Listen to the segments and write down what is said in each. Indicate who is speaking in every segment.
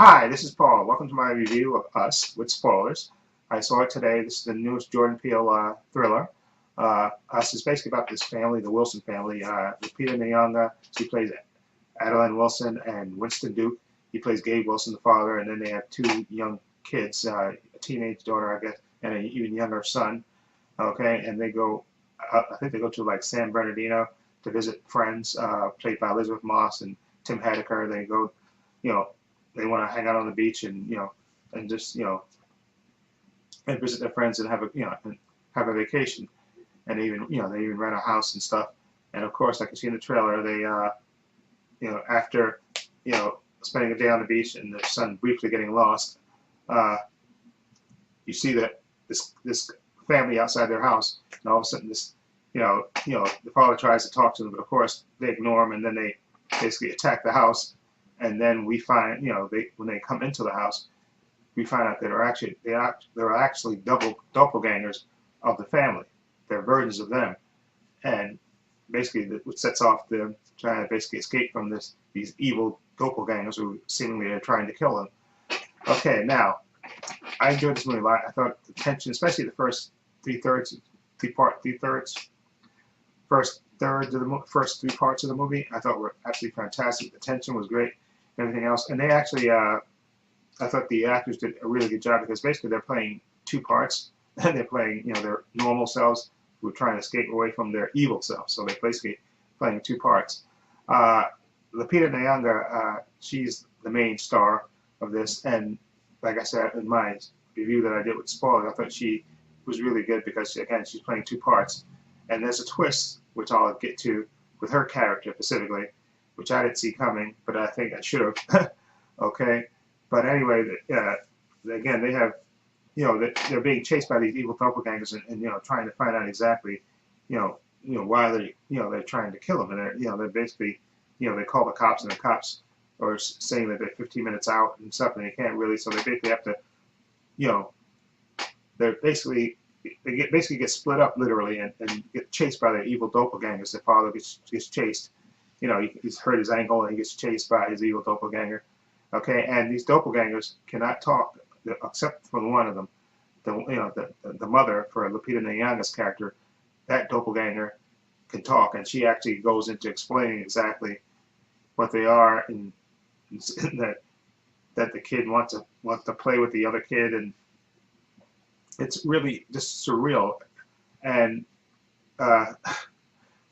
Speaker 1: Hi, this is Paul. Welcome to my review of Us with spoilers. I saw it today. This is the newest Jordan Peele thriller. Us is basically about this family, the Wilson family. Lupita Nyong'o, she plays Adeline Wilson, and Winston Duke, he plays Gabe Wilson, the father, and then they have two young kids, a teenage daughter, I guess, and an even younger son. Okay, and they go, I think they go to like San Bernardino to visit friends, played by Elizabeth Moss and Tim Heidecker. They go, you know, they want to hang out on the beach and and just and visit their friends and have a and have a vacation, and even they even rent a house and stuff. And of course, like you see in the trailer, they after spending a day on the beach and their son briefly getting lost, uh, you see that this family outside their house, and all of a sudden this the father tries to talk to them, but of course they ignore him, and then they basically attack the house. And then we find, when they come into the house, we find out that they're actually doppelgangers of the family. They're versions of them, and basically it sets off them trying to basically escape from these evil doppelgangers who seemingly are trying to kill them. Okay, now I enjoyed this movie a lot. I thought the tension, especially the first first third of the first three parts of the movie, I thought were absolutely fantastic. The tension was great. Everything else, and they actually, I thought the actors did a really good job because basically they're playing two parts. They're playing, their normal selves who are trying to escape away from their evil selves. So they're basically playing two parts. Lupita Nyong'o, she's the main star of this, and like I said in my review that I did with spoilers, I thought she was really good because again she's playing two parts, and there's a twist which I'll get to with her character specifically, which I didn't see coming, but I think I should have. Okay, but anyway, again, they have, they're being chased by these evil doppelgangers, and trying to find out exactly, why they're trying to kill them, and they're basically, they call the cops, and the cops are saying that they're 15 minutes out and stuff, and they can't really, so they basically have to, they're basically get split up literally and get chased by their evil doppelgangers. Their father gets chased. He's hurt his ankle and he gets chased by his evil doppelganger. Okay, and these doppelgangers cannot talk except for one of them. The mother for Lupita Nyong'o's character, that doppelganger can talk, and she actually goes into explaining exactly what they are, and that the kid wants to play with the other kid, and it's really just surreal. And like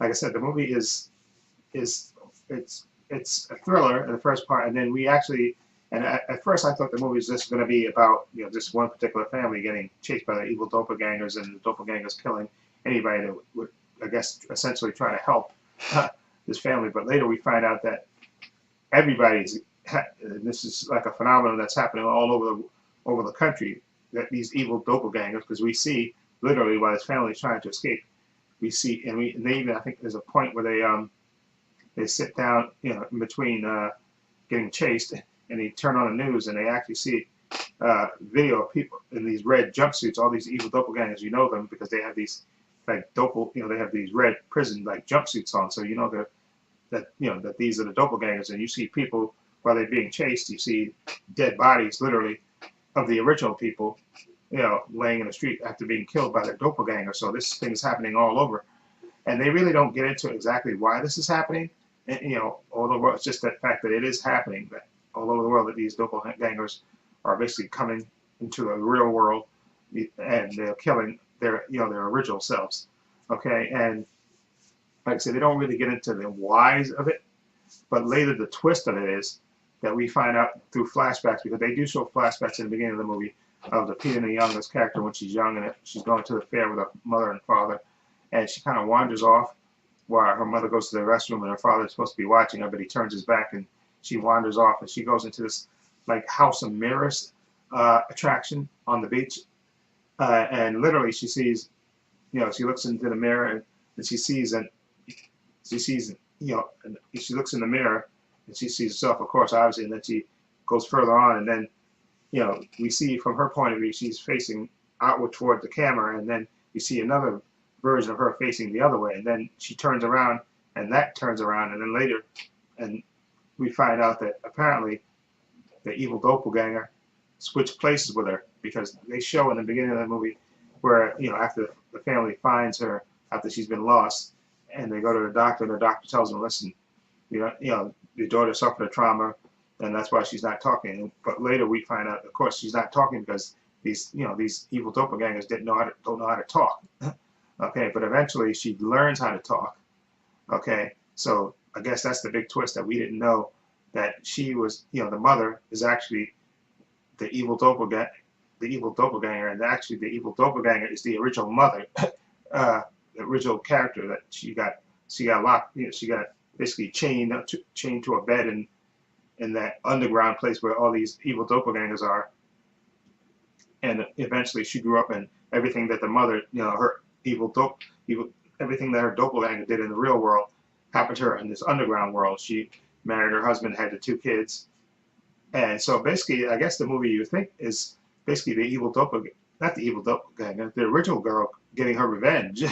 Speaker 1: I said, the movie is it's a thriller in the first part, and then we actually, and at first I thought the movie was just going to be about just one particular family getting chased by the evil doppelgangers, and the doppelgangers killing anybody that would, I guess, essentially try to help this family. But later we find out that everybody's, and this is like a phenomenon that's happening all over the country, that these evil doppelgangers, because we see literally while this family is trying to escape, we see, and they even, I think there's a point where they sit down, in between getting chased, and they turn on the news, and they actually see video of people in these red jumpsuits, all these evil doppelgangers. You know them because they have these they have these red prison like jumpsuits on, so that these are the doppelgangers. And you see people while they're being chased, you see dead bodies, literally, of the original people, laying in the street after being killed by their doppelganger. So this thing is happening all over, and they really don't get into exactly why this is happening. And, although it's just that fact that it is happening, that all over the world that these doppelgangers are basically coming into the real world, and they're killing their original selves. Okay, and like I said, they don't really get into the whys of it, but later the twist of it is that we find out through flashbacks, because they do show flashbacks in the beginning of the movie of the Lupita Nyong'o's character when she's young, and she's going to the fair with her mother and father, and she kind of wanders off while her mother goes to the restroom, and her father is supposed to be watching her, but he turns his back, and she wanders off, and she goes into this like house of mirrors attraction on the beach, and literally she sees, she looks into the mirror, and she sees, and she looks in the mirror, and she sees herself, of course, obviously, and then she goes further on, and then we see from her point of view, she's facing outward toward the camera, and then you see another version of her facing the other way, and then she turns around, and that turns around, and then later, and we find out that apparently the evil doppelganger switched places with her, because they show in the beginning of the movie where, after the family finds her after she's been lost, and they go to the doctor, and the doctor tells them, listen, your daughter suffered a trauma, and that's why she's not talking. But later we find out, of course, she's not talking because these evil doppelgangers don't know how to talk. Okay, but eventually she learns how to talk. Okay, so I guess that's the big twist, that we didn't know, that she was, the mother is actually the evil doppelganger, and actually the evil doppelganger is the original mother, the original character that she got locked, she got basically chained to a bed in that underground place where all these evil doppelgangers are. And eventually she grew up, and everything that the mother, her everything that her doppelganger did in the real world happened to her in this underground world. She married her husband, had the 2 kids. And so basically, I guess the movie, you think, is basically the evil doppelganger, not the evil doppelganger, the original girl getting her revenge.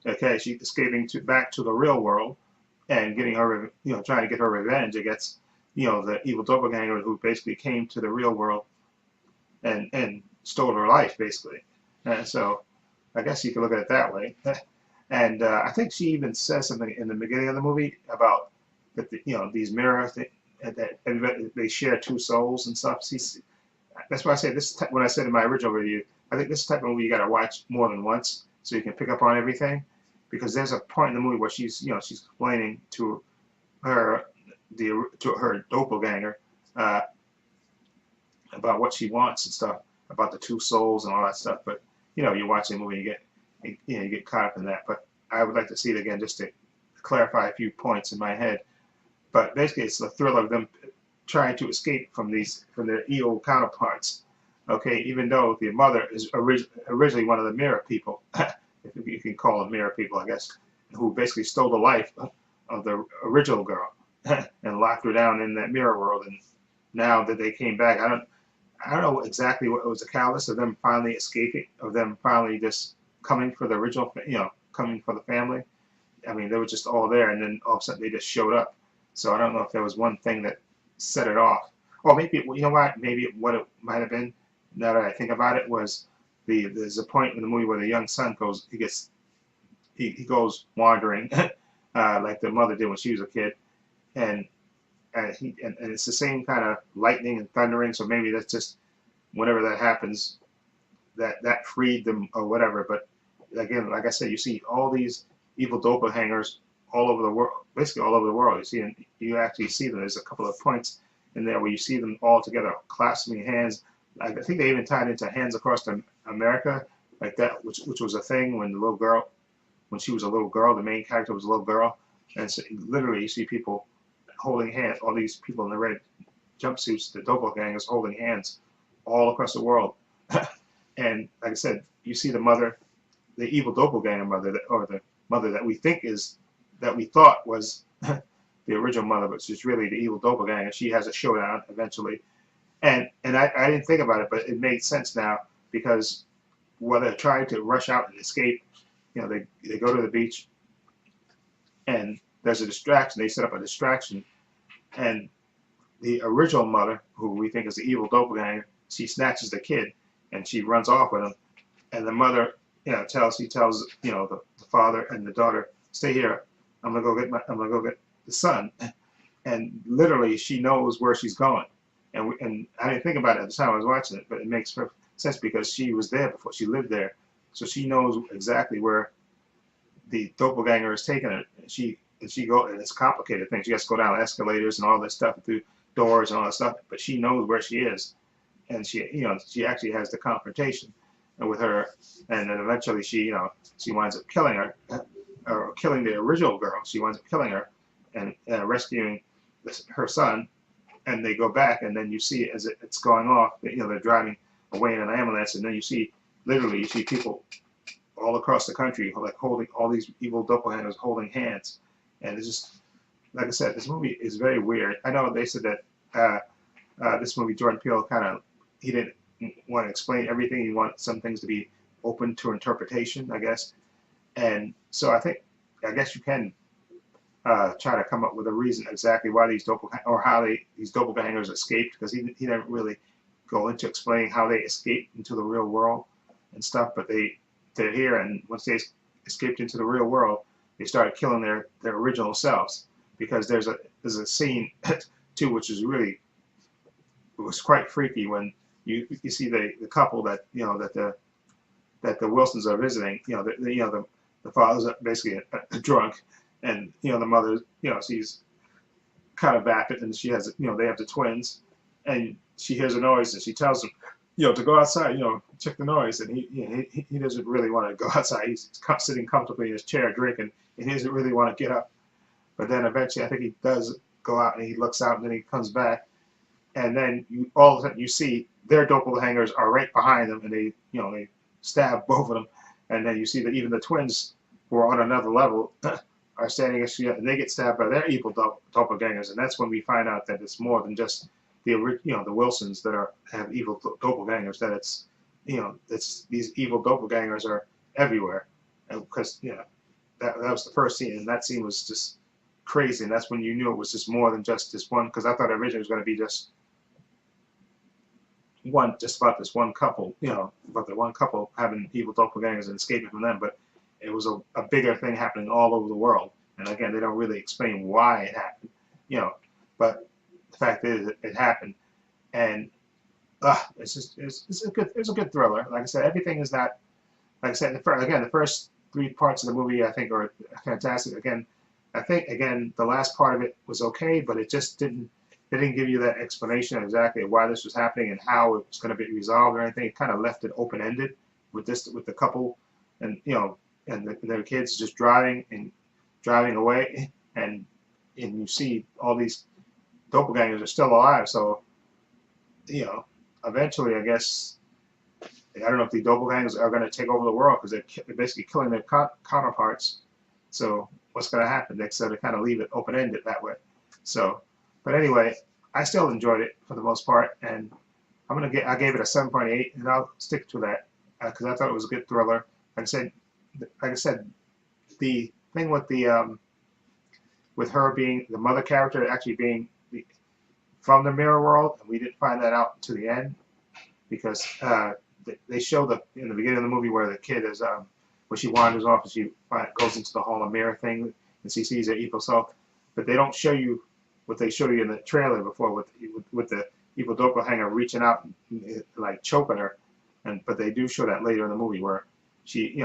Speaker 1: Okay, she escaping back to the real world and getting her, trying to get her revenge against, the evil doppelganger who basically came to the real world and stole her life, basically. And so I guess you can look at it that way. And I think she even says something in the beginning of the movie about that, these mirror things, that they share 2 souls and stuff. That's why I say this. When I said in my original review, I think this type of movie you got to watch more than once so you can pick up on everything, because there's a point in the movie where she's explaining to her doppelganger about what she wants and stuff, about the 2 souls and all that stuff. But you watch the movie, and you get caught up in that. But I would like to see it again just to clarify a few points in my head. But basically, it's the thrill of them trying to escape from their evil counterparts. Okay, even though the mother is originally one of the mirror people, if you can call them mirror people, I guess, who basically stole the life of the original girl and locked her down in that mirror world. And now that they came back, I don't know exactly what was the catalyst of them finally escaping, of them finally just coming for the original, coming for the family. I mean, they were just all there, and then all of a sudden they just showed up. So I don't know if there was one thing that set it off. Or maybe, maybe what it might have been, now that I think about it, was there's a point in the movie where the young son goes, he goes wandering, like the mother did when she was a kid, and it's the same kind of lightning and thundering. So maybe that's just whenever that happens, that freed them or whatever. But again, like I said, you see all these evil doppelgangers all over the world, basically all over the world. You actually see them. There's a couple of points in there where you see them all together, clasping hands. I think they even tied into Hands Across America, like that, which was a thing when she was a little girl, the main character was a little girl, and so literally you see people holding hands, all these people in the red jumpsuits, the doppelgangers holding hands all across the world. And like I said, you see the mother, the evil doppelganger mother, or the mother that we thought was the original mother, but she's really the evil doppelganger. She has a showdown eventually. And I didn't think about it, but it made sense now, because while they're trying to rush out and escape, they go to the beach, and there's a distraction. They set up a distraction, and the original mother, who we think is the evil doppelganger, she snatches the kid, and she runs off with him. And the mother, tells the father and the daughter, stay here. I'm gonna go get the son. And literally, she knows where she's going. And I didn't think about it at the time I was watching it, but it makes perfect sense because she was there before. She lived there, so she knows exactly where the doppelganger is taking her. And it's a complicated thing. She has to go down escalators and all this stuff, through doors and all that stuff. But she knows where she is, and she actually has the confrontation with her. And then eventually she winds up killing her, or killing the original girl. She winds up killing her and rescuing her son. And they go back, and then you see as it's going off, they're driving away in an ambulance, and then you see people all across the country, like holding all these evil doppelgangers holding hands. And it's just, like I said, this movie is very weird. I know they said that this movie, Jordan Peele he didn't want to explain everything. He wanted some things to be open to interpretation, I guess. And so I guess you can try to come up with a reason exactly why these these doppelgangers escaped, because he didn't really go into explaining how they escaped into the real world and stuff. But they're here, and once they escaped into the real world, they started killing their original selves. Because there's a scene too, which is really, it was quite freaky, when you see the couple that the Wilsons are visiting. The father's basically a drunk, and the mother, she's kind of vapid, and she has, they have the twins, and she hears a noise, and she tells him, to go outside, check the noise, and he doesn't really want to go outside. He's sitting comfortably in his chair drinking, and he doesn't really want to get up. But then eventually, I think he does go out, and he looks out, and then he comes back, and then all of a sudden you see their doppelgangers are right behind them, and they stab both of them, and then you see that even the twins, who are on another level, are standing next to you, and they get stabbed by their evil doppelgangers, and that's when we find out that it's more than just the Wilsons that have evil doppelgangers. That it's these evil doppelgangers are everywhere, because that was the first scene, and that scene was just crazy, and that's when you knew it was just more than just this one. Because I thought originally it was going to be just about this one couple, about the one couple having evil doppelgangers and escaping from them, but it was a bigger thing happening all over the world. And again, they don't really explain why it happened, but the fact is it happened, and it's a good thriller. Like I said, everything is not, like I said, the first 3 parts of the movie I think are fantastic. Again, I think the last part of it was okay, but it just didn't give you that explanation of exactly why this was happening and how it was going to be resolved or anything. It kind of left it open ended with the couple, and and their kids just driving away, and you see all these doppelgangers are still alive. So eventually, I guess, I don't know if the doppelgangers are going to take over the world, because they're basically killing their counterparts. So what's going to happen next? So they kind of leave it open ended that way. So, but anyway, I still enjoyed it for the most part, and I gave it a 7.8, and I'll stick to that because I thought it was a good thriller. Like I said, the thing with her being the mother character actually being from the mirror world, and we didn't find that out to the end, because they show in the beginning of the movie where the kid is where she wanders off and she goes into the hall of mirror thing, and she sees her evil self, but they don't show you what they showed you in the trailer before with the evil doppelganger reaching out and like choking her, but they do show that later in the movie where she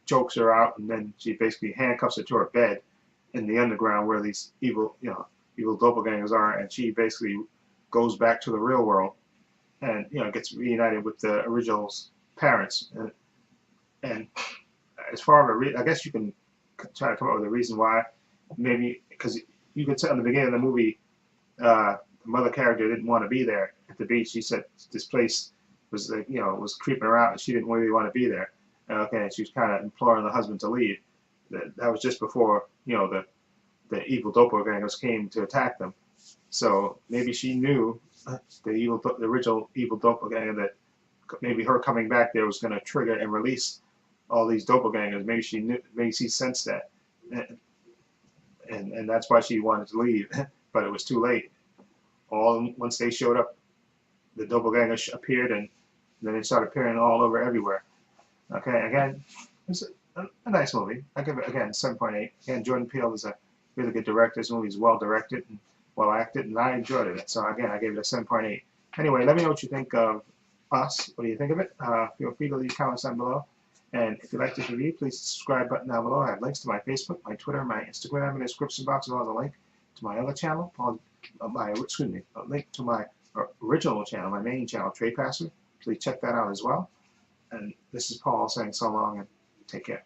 Speaker 1: chokes her out, and then she basically handcuffs her to her bed in the underground where these evil doppelgangers are, and she basically goes back to the real world and gets reunited with the original parents. And as far as I guess you can try to come up with a reason why, maybe because you could say in the beginning of the movie, the mother character didn't want to be there at the beach. She said this place was was creeping her out, and she didn't really want to be there. Okay, she was kind of imploring the husband to leave. That was just before the evil doppelgangers came to attack them. So maybe she knew the original evil doppelganger, that maybe her coming back there was going to trigger and release all these doppelgangers. Maybe she knew, maybe she sensed that, and that's why she wanted to leave. But it was too late. Once they showed up, the doppelgangers appeared, and then they started appearing all over everywhere. Okay, again, it's a nice movie. I give it, again, 7.8. Again, Jordan Peele is a really good director. This movie is well directed and well acted, and I enjoyed it. So again, I gave it a 7.8. Anyway, let me know what you think of us. What do you think of it? Feel free to leave comments down below. And if you like this review, please subscribe button down below. I have links to my Facebook, my Twitter, my Instagram in the description box, as well as a link to my other channel, a link to my original channel, my main channel, Trepacer. Please check that out as well. And this is Paul saying so long, and take care.